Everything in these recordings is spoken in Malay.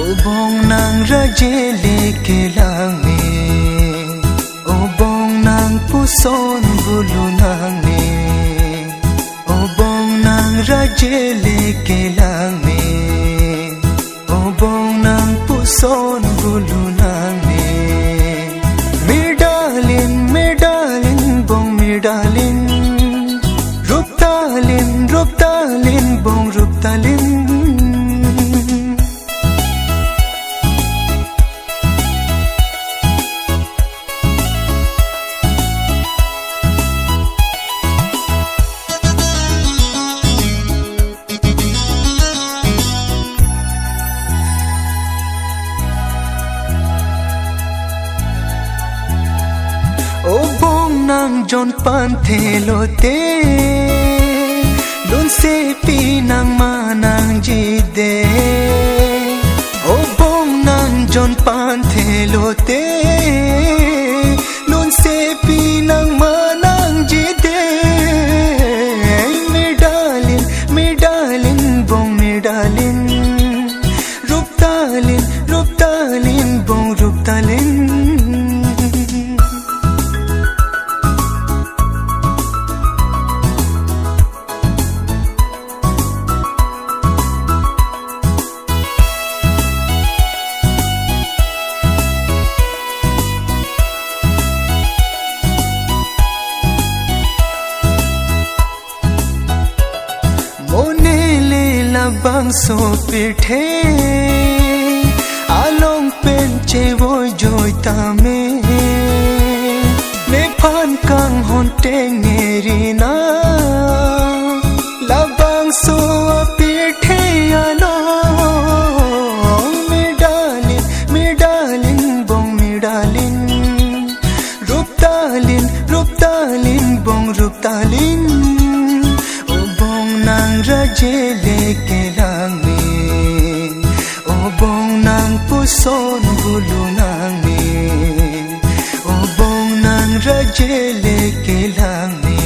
Obong nang rajele ke lange, obong nang puson bulu nange, obong nang rajele ke lange, obong nang puson bulu nange. Medalin bong medalin, ruptalin bong ruptalin. Obong nang jon panthelote, lun se pinang manang jide. Obong nang jon panthelote, lun se pinang manang jide. Medalin bong medalin, ruptalin bong ruptalin. Bang so pithe along penche wo joy tame ne phan kang hon tengeri na labang so pithe along medalin bong medalin ruptalin bong ruptalin. Obong nang rajele ke lange, obong nang puson bulu nange, obong nang rajele ke lange,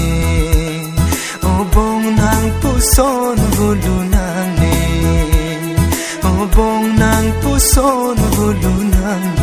obong nang puson bulu nange, obong nang puson bulu nange.